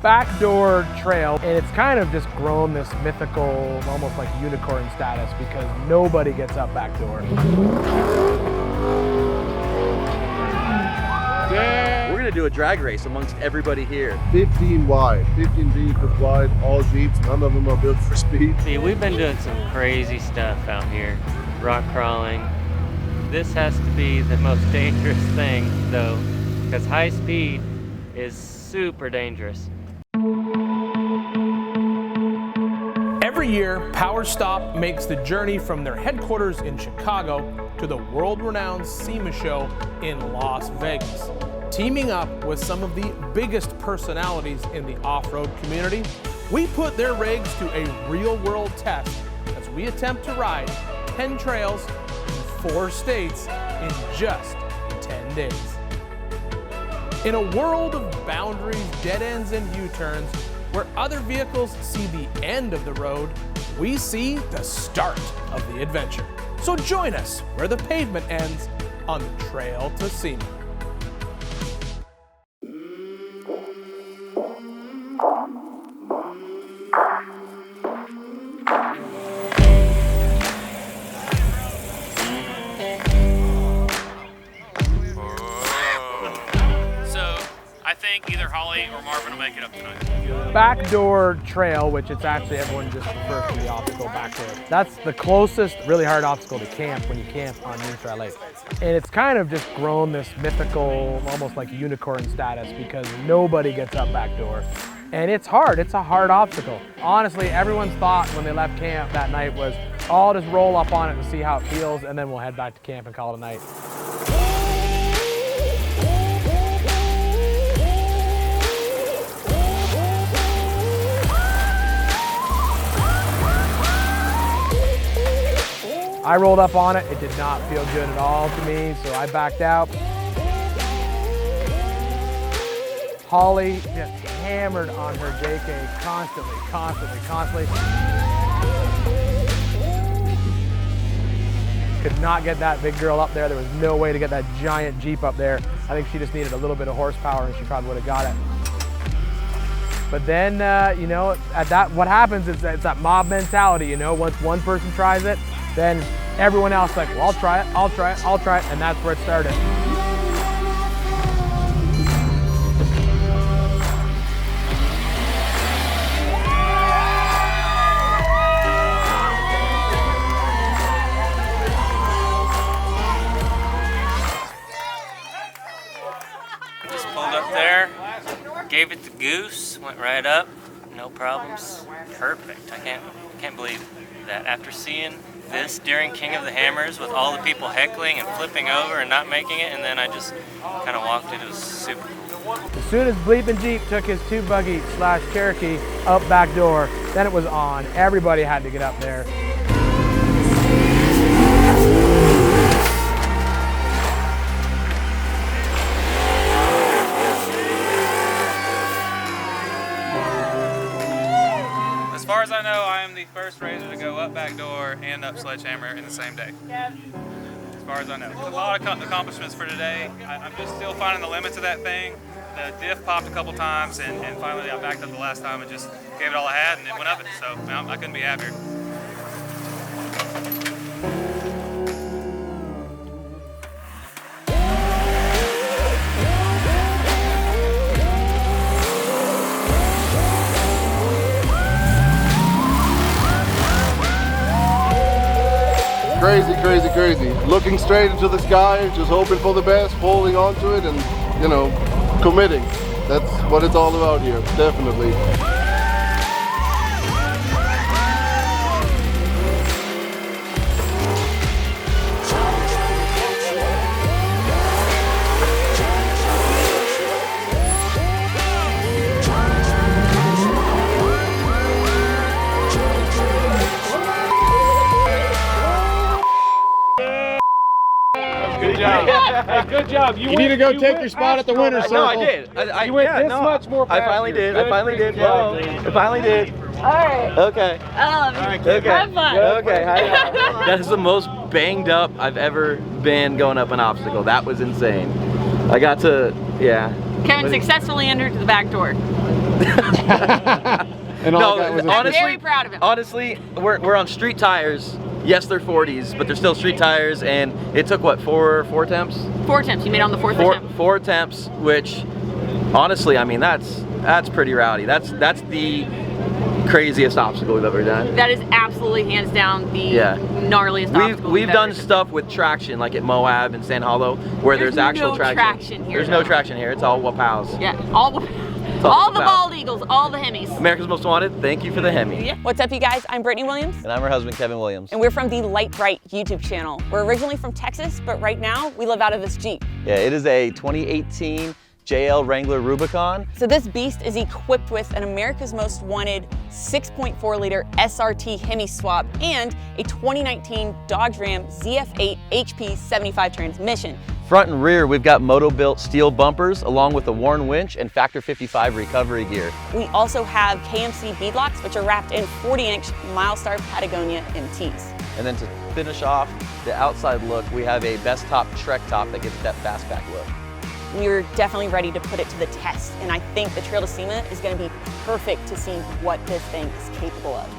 Backdoor trail, and it's kind of just grown this mythical, almost like unicorn status because nobody gets up backdoor. Yeah. We're gonna do a drag race amongst everybody here. 15 wide, 15 vehicles wide, all Jeeps, none of them are built for speed. See, we've been doing some crazy stuff out here. Rock crawling. This has to be the most dangerous thing though, because high speed is super dangerous. Every year, PowerStop makes the journey from their headquarters in Chicago to the world-renowned SEMA show in Las Vegas, teaming up with some of the biggest personalities in the off-road community. We put their rigs to a real-world test as we attempt to ride 10 trails in 4 states in just 10 days. In a world of boundaries, dead ends, and U-turns, where other vehicles see the end of the road, we see the start of the adventure. So join us where the pavement ends on the Trail to SEMA. I think either Hollie or Marvin will make it up tonight. Backdoor trail, which it's actually everyone just refers to the obstacle backdoor. That's the closest really hard obstacle to camp when you camp on Moonshine Lake. And it's kind of just grown this mythical, almost like unicorn status because nobody gets up backdoor. And it's hard, it's a hard obstacle. Honestly, everyone's thought when they left camp that night was, oh, I'll just roll up on it and see how it feels, and then we'll head back to camp and call it a night. I rolled up on it, it did not feel good at all to me, so I backed out. Hollie just hammered on her JK constantly. Could not get that big girl up there. There was no way to get that giant Jeep up there. I think she just needed a little bit of horsepower and she probably would have got it. But then, you know, at that, what happens is it's that mob mentality, you know, once one person tries it, then everyone else is like, well, I'll try it, and that's where it started. Just pulled up there, gave it the goose, went right up, no problems, perfect. I can't believe that after seeing this during King of the Hammers with all the people heckling and flipping over and not making it, and then I just kind of walked it. It was super cool. As soon as Bleepin' Jeep took his 2-buggy / Cherokee up back door, then it was on. Everybody had to get up there. As far as I know, I am the first raiser to go up backdoor and up Sledgehammer in the same day. As far as I know. A lot of accomplishments for today. I'm just still finding the limits of that thing. The diff popped a couple times, and finally I backed up the last time and just gave it all I had, and it went up it. So I couldn't be happier. Crazy. Looking straight into the sky, just hoping for the best, holding on to it, and, you know, committing. That's what it's all about here, definitely. Hey, good job. You need to go take your spot at the winner's circle. No, I did. You went this much more I faster. finally did. I finally did. All right. Okay. Okay. Have fun. Okay. That is the most banged up I've ever been going up an obstacle. That was insane. I got to, yeah. Kevin successfully entered the back door. And all that was a honestly, I'm very proud of him. Honestly, we're on street tires. Yes, they're 40s, but they're still street tires, and it took what, four attempts? 4 attempts. You made it on the fourth attempt. 4 attempts, which honestly, I mean, that's pretty rowdy. That's the craziest obstacle we've ever done. That is absolutely hands down the gnarliest obstacle We've done ever stuff with traction, like at Moab and Sand Hollow, where there's actual no traction here. There's no traction here. It's all Wapows. Yeah, all the bald eagles, all the Hemis. America's Most Wanted, thank you for the Hemi. Yeah. What's up, you guys? I'm Brittany Williams. And I'm her husband, Kevin Williams. And we're from the LITE YouTube channel. We're originally from Texas, but right now we live out of this Jeep. Yeah, it is a 2018 JL Wrangler Rubicon. So this beast is equipped with an America's Most Wanted 6.4 liter SRT Hemi swap and a 2019 Dodge Ram ZF8 HP 75 transmission. Front and rear, we've got moto-built steel bumpers along with a Warn winch and Factor 55 recovery gear. We also have KMC beadlocks, which are wrapped in 40-inch Milestar Patagonia MTs. And then to finish off the outside look, we have a Best Top Trek top that gives that fastback look. We're definitely ready to put it to the test, and I think the Trail to SEMA is going to be perfect to see what this thing is capable of.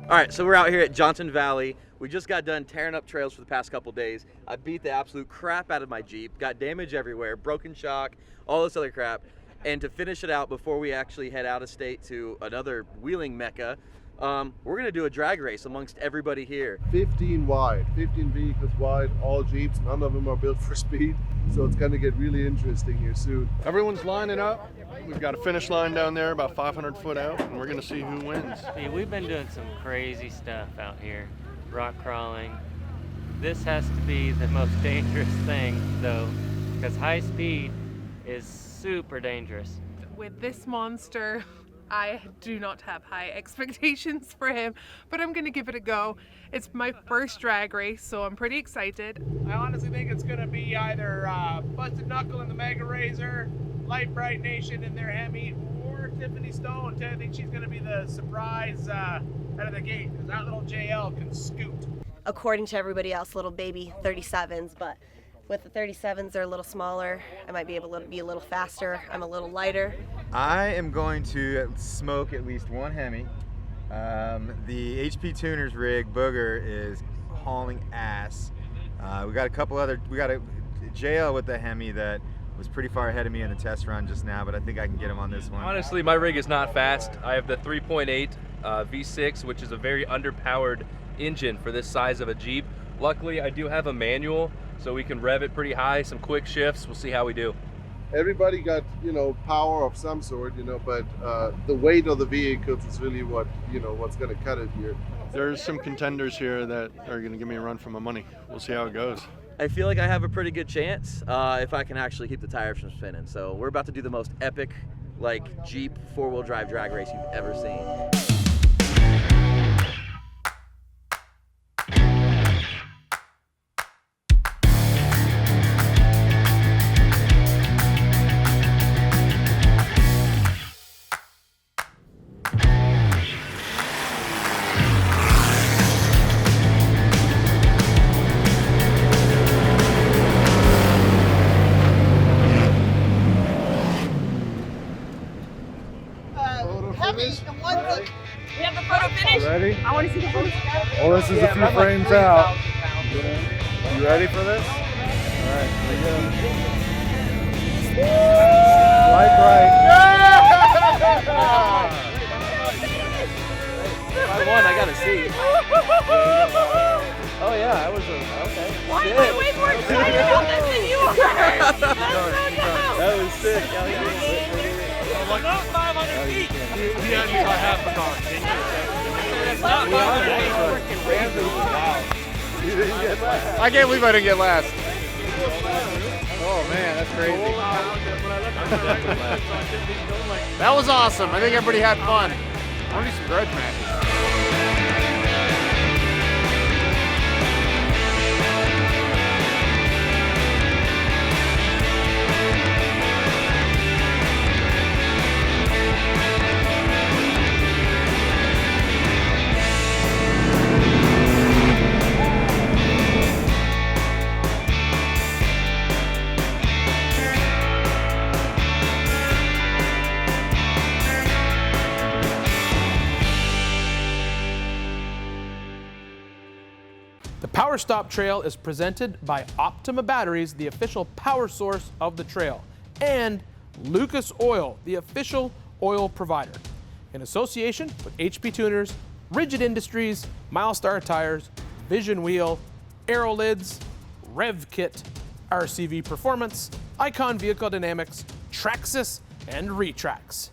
All right, so we're out here at Johnson Valley. We just got done tearing up trails for the past couple days. I beat the absolute crap out of my Jeep, got damage everywhere, broken shock, all this other crap. And to finish it out before we actually head out of state to another wheeling mecca, we're gonna do a drag race amongst everybody here. 15 wide, 15 vehicles wide, all Jeeps, none of them are built for speed. So it's gonna get really interesting here soon. Everyone's lining up. We've got a finish line down there about 500 foot out, and we're gonna see who wins. See, we've been doing some crazy stuff out here. Rock crawling. This has to be the most dangerous thing though, because high speed is super dangerous. With this monster, I do not have high expectations for him, but I'm gonna give it a go. It's my first drag race, so I'm pretty excited. I honestly think it's gonna be either Busted Knuckle in the Mega Razor, Light Bright Nation in their Hemi, or Tiffany Stone. I think she's gonna be the surprise out of the gate, because that little JL can scoot. According to everybody else, little baby 37s, but with the 37s, they're a little smaller. I might be able to be a little faster. I'm a little lighter. I am going to smoke at least one Hemi. The HP Tuners rig Booger is hauling ass. We got a JL with the Hemi that was pretty far ahead of me in the test run just now, but I think I can get him on this one. Honestly, my rig is not fast. I have the 3.8 V6, which is a very underpowered engine for this size of a Jeep. Luckily, I do have a manual, so we can rev it pretty high, some quick shifts. We'll see how we do. Everybody got, power of some sort, but the weight of the vehicles is really what's going to cut it here. There's some contenders here that are going to give me a run for my money. We'll see how it goes. I feel like I have a pretty good chance if I can actually keep the tires from spinning. So we're about to do the most epic, Jeep four-wheel drive drag race you've ever seen. is? We have the photo finish. Ready? I want to see the photo. Well, this is a few frames out. You ready for this? All right, here we go. Right. I won, I got a seat. Oh yeah, I was okay. Why am I way more excited about this than you are? That was sick. Like, not 500 feet. He had me by half a car. It's not 500 feet. I can't believe I didn't get last. Oh man, that's crazy. That was awesome. I think everybody had fun. I want to do some grudge matches. The PowerStop Trail is presented by Optima Batteries, the official power source of the trail, and Lucas Oil, the official oil provider, in association with HP Tuners, Rigid Industries, Milestar Tires, Vision Wheel, Aerolids, REVKIT, RCV Performance, Icon Vehicle Dynamics, Traxxas, and Retrax.